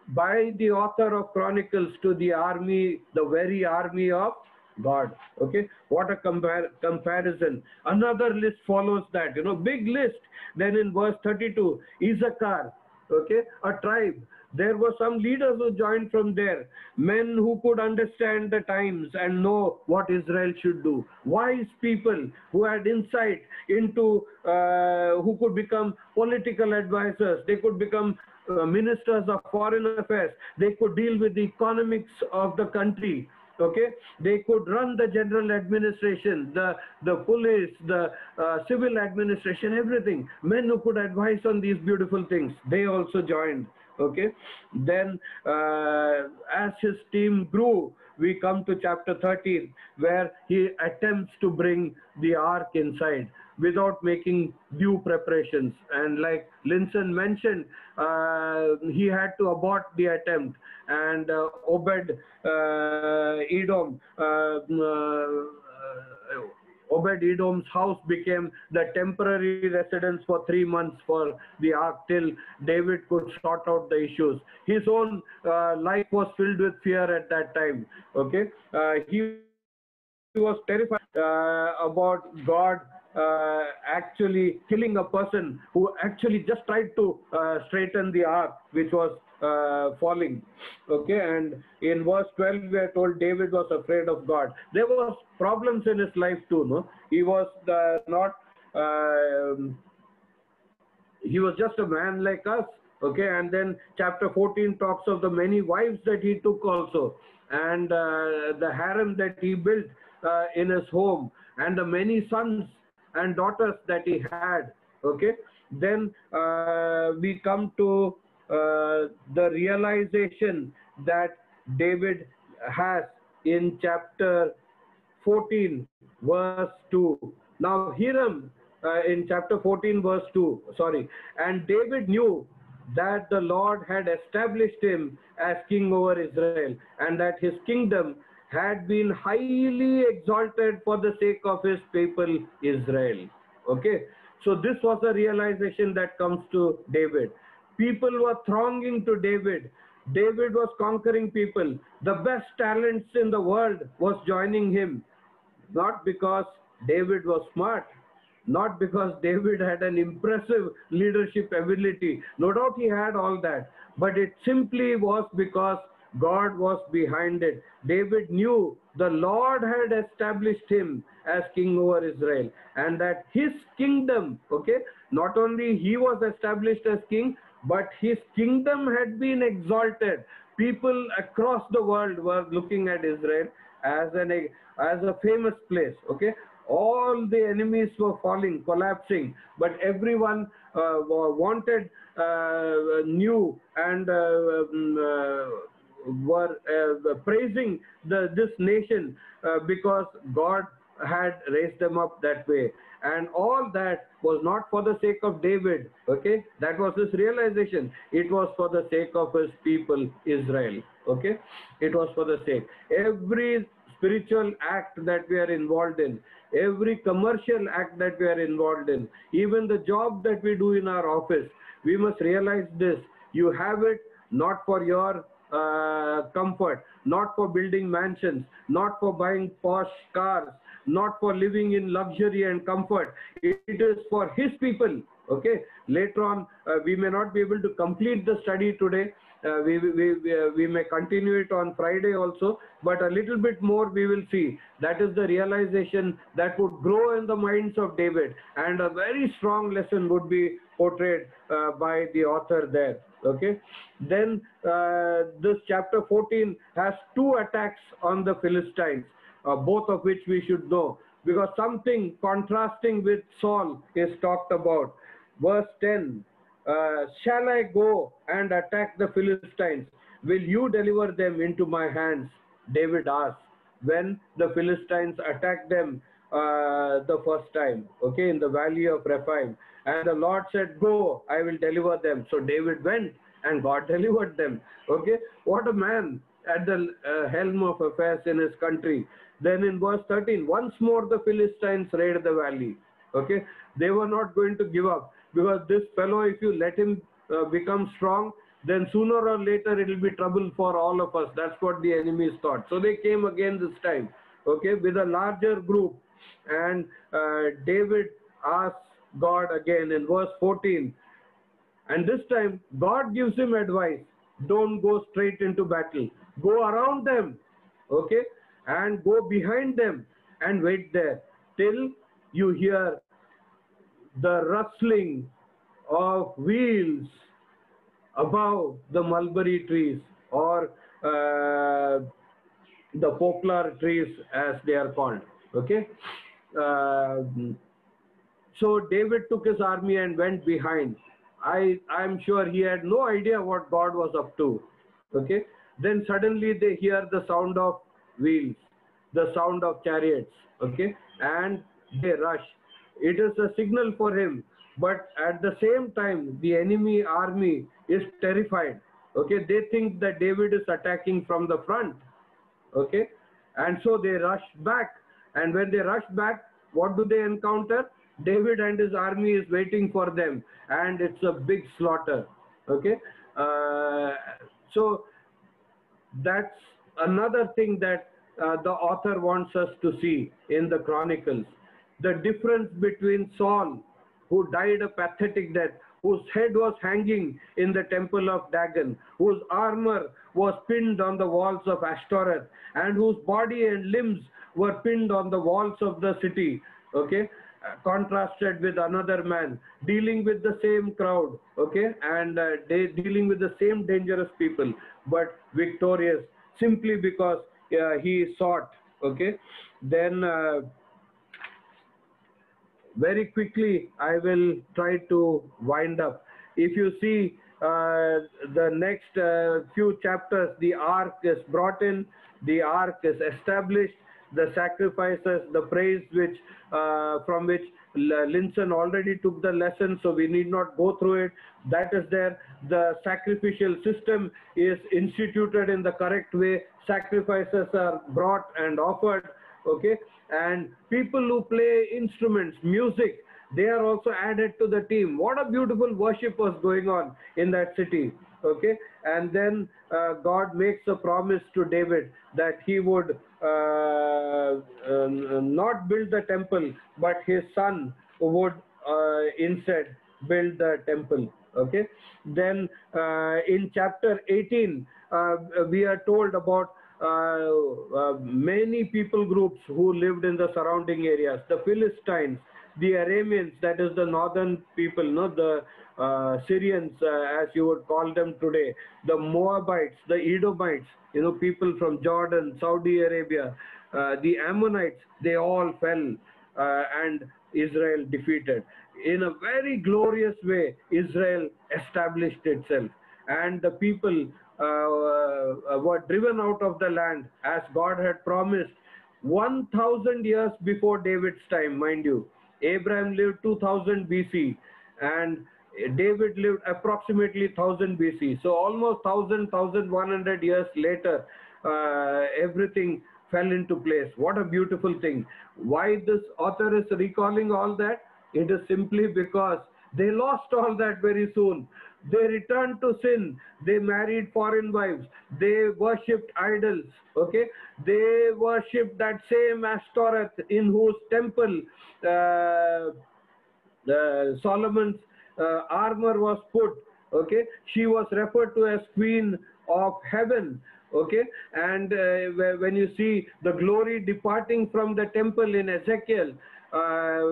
by the author of Chronicles to the army, the very army of God. Okay, what a comparison. Another list follows that, big list. Then in verse 32, Issachar, okay, a tribe. There were some leaders who joined from there, men who could understand the times and know what Israel should do. Wise people who had insight into, who could become political advisors. They could become ministers of foreign affairs. They could deal with the economics of the country. Okay, they could run the general administration, the police, the civil administration, everything. Men who could advise on these beautiful things, they also joined. Okay, then as his team grew, we come to chapter 13, where he attempts to bring the ark inside without making due preparations. And like Linson mentioned, he had to abort the attempt, and Obed Edom, Obed-Edom's house became the temporary residence for 3 months for the ark, till David could sort out the issues. His own life was filled with fear at that time. Okay, he was terrified about God actually killing a person who actually just tried to straighten the ark, which was falling. Okay, and in verse 12 we are told David was afraid of God. There was problems in his life too, no? He was he was just a man like us. Okay, and then chapter 14 talks of the many wives that he took also, and the harem that he built in his home, and the many sons and daughters that he had. Okay, then we come to the realization that David has in chapter 14 verse 2. Now Hiram, in chapter 14 verse 2, sorry, and David knew that the Lord had established him as king over Israel, and that his kingdom had been highly exalted for the sake of his people Israel. Okay, so this was a realization that comes to David. People were thronging to David. David was conquering people. The best talents in the world was joining him, not because David was smart, not because David had an impressive leadership ability. No doubt he had all that, but it simply was because God was behind it. David knew the Lord had established him as king over Israel, and that his kingdom, okay, not only he was established as king, but his kingdom had been exalted. People across the world were looking at Israel as a famous place. Okay, all the enemies were falling, collapsing, but everyone wanted, knew, and were praising this nation because God had raised them up that way. And all that was not for the sake of David. Okay, that was his realization. It was for the sake of his people Israel. Okay, it was for the sake. Every spiritual act that we are involved in, every commercial act that we are involved in, even the job that we do in our office, we must realize this. You have it not for your comfort, not for building mansions, not for buying posh cars, not for living in luxury and comfort. It is for His people. Okay. Later on, we may not be able to complete the study today. We may continue it on Friday also, but a little bit more we will see. That is the realization that would grow in the minds of David, and a very strong lesson would be portrayed by the author there. Okay. Then this chapter 14 has two attacks on the Philistines, both of which we should know, because something contrasting with Saul is talked about. Verse 10, shall I go and attack the Philistines? Will you deliver them into my hands? David asked when the Philistines attacked them the first time, okay, in the valley of Rephaim. And the Lord said, go, I will deliver them. So David went and God delivered them. Okay, what a man at the helm of affairs in his country. Then in verse 13, once more the Philistines raided the valley. Okay, they were not going to give up, because this fellow, if you let him become strong, then sooner or later it will be trouble for all of us. That's what the enemies thought. So they came again this time, okay, with a larger group. And David asks God again in verse 14. And this time, God gives him advice. Don't go straight into battle. Go around them, okay, and go behind them and wait there till you hear the rustling of wheels above the mulberry trees, or the poplar trees as they are called. Okay. So David took his army and went behind. I'm sure he had no idea what God was up to. Okay. Then suddenly they hear the sound of wheels, the sound of chariots. Okay. And they rush. It is a signal for him. But at the same time, the enemy army is terrified. Okay. They think that David is attacking from the front. Okay. And so they rush back. And when they rush back, what do they encounter? David and his army is waiting for them, and it's a big slaughter. Okay. So that's another thing that the author wants us to see in the Chronicles. The difference between Saul, who died a pathetic death, whose head was hanging in the temple of Dagon, whose armor was pinned on the walls of Ashtoreth, and whose body and limbs were pinned on the walls of the city. Okay. Contrasted with another man dealing with the same crowd, okay, and dealing with the same dangerous people, but victorious simply because he sought. Okay. Then very quickly I will try to wind up. If you see the next few chapters, the ark is brought in, the ark is established, the sacrifices, the praise which from which Linson already took the lesson, so we need not go through it. That is there. The sacrificial system is instituted in the correct way. Sacrifices are brought and offered. Okay, and people who play instruments, music, they are also added to the team. What a beautiful worship was going on in that city. Okay, and then God makes a promise to David that he would not build the temple, but his son would instead build the temple. Okay. Then in chapter 18, we are told about many people groups who lived in the surrounding areas. The Philistines, the Arameans, that is the northern people, no, the Syrians, as you would call them today, the Moabites, the Edomites, you know, people from Jordan, Saudi Arabia, the Ammonites, they all fell and Israel defeated. In a very glorious way, Israel established itself, and the people were driven out of the land as God had promised 1,000 years before David's time, mind you. Abraham lived 2000 BC and David lived approximately 1000 BC. So almost 1100 years later, everything fell into place. What a beautiful thing. Why this author is recalling all that? It is simply because they lost all that very soon. They returned to sin. They married foreign wives. They worshipped idols. Okay, they worshipped that same Ashtoreth in whose temple Solomon's armor was put. Okay, she was referred to as Queen of Heaven. Okay, and when you see the glory departing from the temple in Ezekiel,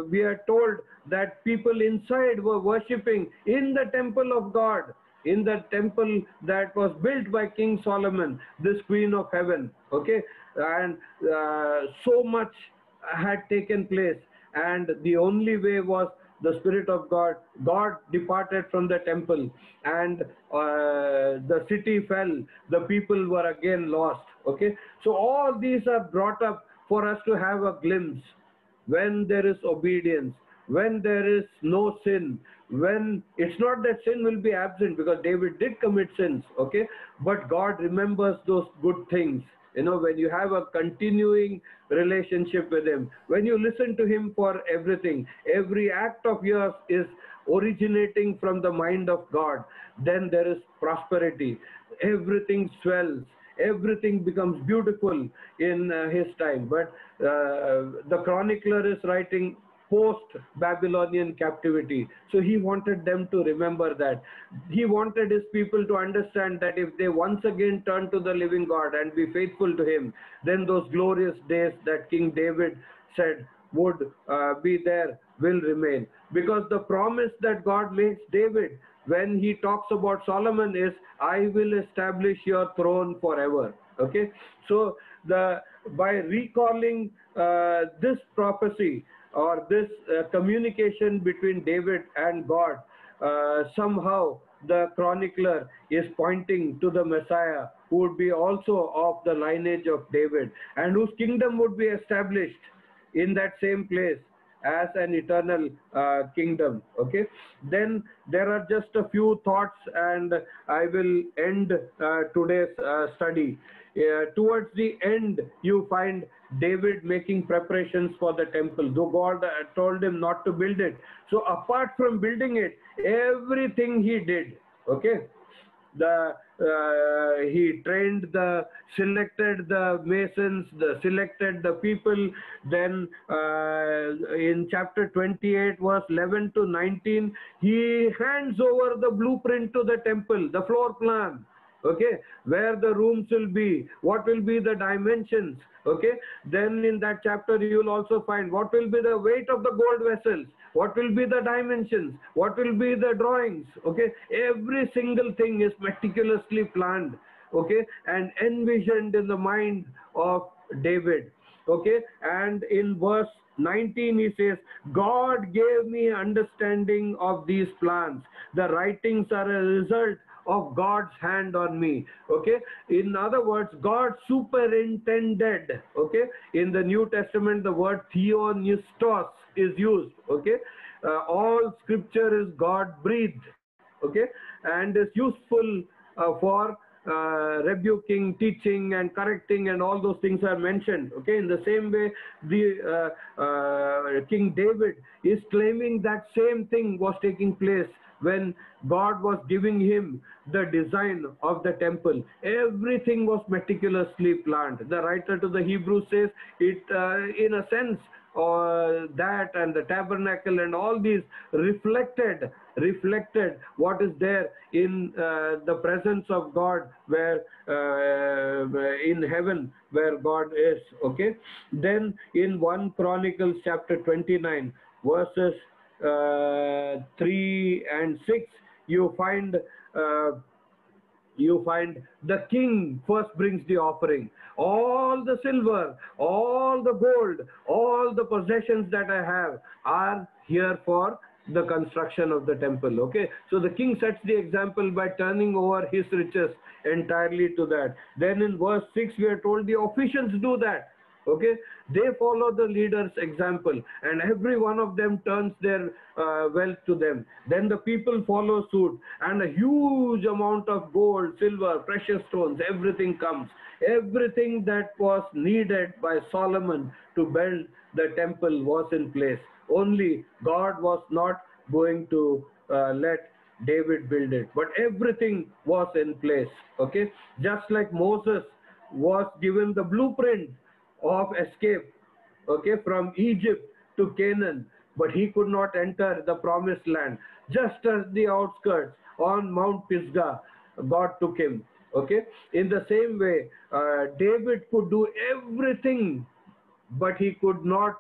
we are told that people inside were worshipping in the temple of God, in the temple that was built by King Solomon, this Queen of Heaven. Okay, and so much had taken place, and the only way was the Spirit of God. God departed from the temple, and the city fell. The people were again lost. Okay, so all these are brought up for us to have a glimpse. When there is obedience, when there is no sin, when it's not that sin will be absent, because David did commit sins, okay, but God remembers those good things. You know, when you have a continuing relationship with him, when you listen to him for everything, every act of yours is originating from the mind of God, then there is prosperity. Everything swells, everything becomes beautiful in his time. But the chronicler is writing post-Babylonian captivity. So he wanted them to remember that. He wanted his people to understand that if they once again turn to the living God and be faithful to him, then those glorious days that King David said would be there will remain. Because the promise that God makes David when he talks about Solomon is, I will establish your throne forever. Okay, so by recalling this prophecy, or this communication between David and God, somehow the chronicler is pointing to the Messiah, who would be also of the lineage of David, and whose kingdom would be established in that same place as an eternal kingdom. Okay, then there are just a few thoughts, and I will end today's study. Towards the end, you find David making preparations for the temple, though God told him not to build it. So apart from building it, everything he did, okay, he trained selected the masons, selected the people. Then in chapter 28, verse 11 to 19, he hands over the blueprint to the temple, the floor plan. Okay, where the rooms will be, what will be the dimensions. Okay, then in that chapter you will also find what will be the weight of the gold vessels, what will be the dimensions, what will be the drawings. Okay, every single thing is meticulously planned, okay, and envisioned in the mind of David. Okay, and in verse 19 he says, God gave me understanding of these plans. The writings are a result of God's hand on me. Okay, in other words, God superintended. Okay, in the New Testament the word theonistos is used. Okay, all scripture is God breathed. Okay, and is useful for rebuking, teaching and correcting, and all those things are mentioned. Okay, in the same way, the King David is claiming that same thing was taking place when God was giving him the design of the temple. Everything was meticulously planned. The writer to the Hebrews says it in a sense, that and the tabernacle and all these reflected what is there in the presence of God, where in heaven where God is. Okay, then in 1 Chronicles chapter 29 verses 3 and 6, you find the king first brings the offering. All the silver, all the gold, all the possessions that I have are here for the construction of the temple. Okay, so the king sets the example by turning over his riches entirely to that. Then in verse 6 we are told the officials do that. Okay, they follow the leader's example, and every one of them turns their wealth to them. Then the people follow suit, and a huge amount of gold, silver, precious stones, everything comes. Everything that was needed by Solomon to build the temple was in place. Only God was not going to let David build it, but everything was in place. Okay, just like Moses was given the blueprint of escape, okay, from Egypt to Canaan, but he could not enter the promised land. Just as the outskirts on Mount Pisgah, God took him. Okay, in the same way, David could do everything, but he could not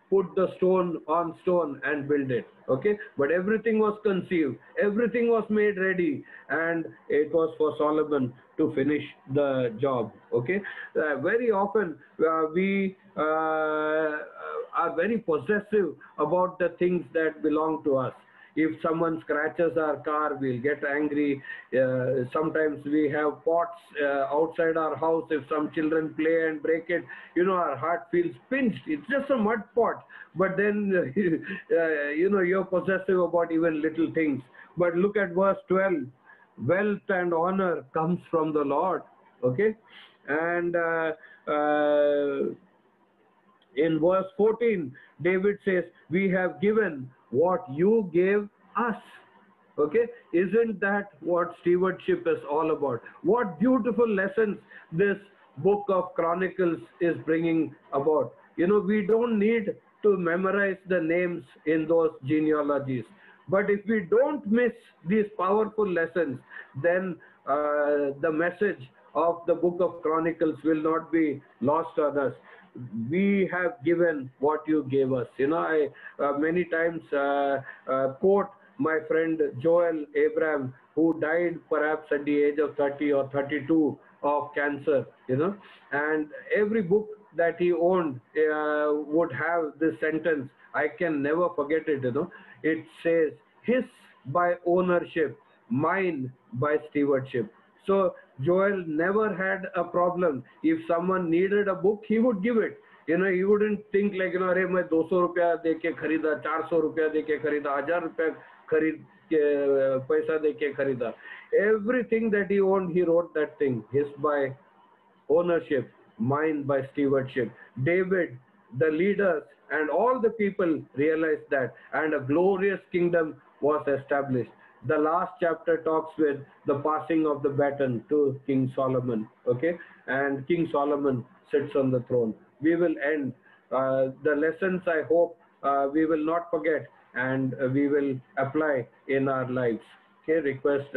put the stone on stone and build it. Okay, but everything was conceived, everything was made ready, and it was for Solomon to finish the job. Okay, very often we are very possessive about the things that belong to us. If someone scratches our car, we'll get angry. Sometimes we have pots outside our house. If some children play and break it, our heart feels pinched. It's just a mud pot. But then, you're possessive about even little things. But look at verse 12. Wealth and honor comes from the Lord. Okay? And in verse 14, David says, we have given what you gave us. Okay, isn't that what stewardship is all about? What beautiful lessons this book of Chronicles is bringing about. We don't need to memorize the names in those genealogies, but if we don't miss these powerful lessons, then the message of the book of Chronicles will not be lost on us. We have given what you gave us. I many times quote my friend Joel Abram, who died perhaps at the age of 30 or 32 of cancer, and every book that he owned would have this sentence. I can never forget it. It says, his by ownership, mine by stewardship. So Joel never had a problem. If someone needed a book, he would give it. He wouldn't think like, अरे मैं 200 रुपया दे के खरीदा, 400 रुपया दे के खरीदा, 1000 रुपया खरीद के पैसा दे के खरीदा. Everything that he owned, he wrote that thing. His by ownership, mine by stewardship. David, the leaders, and all the people realized that, and a glorious kingdom was established. The last chapter talks with the passing of the baton to King Solomon. Okay, and King Solomon sits on the throne. We will end the lessons. I hope we will not forget, and we will apply in our lives. Okay, request.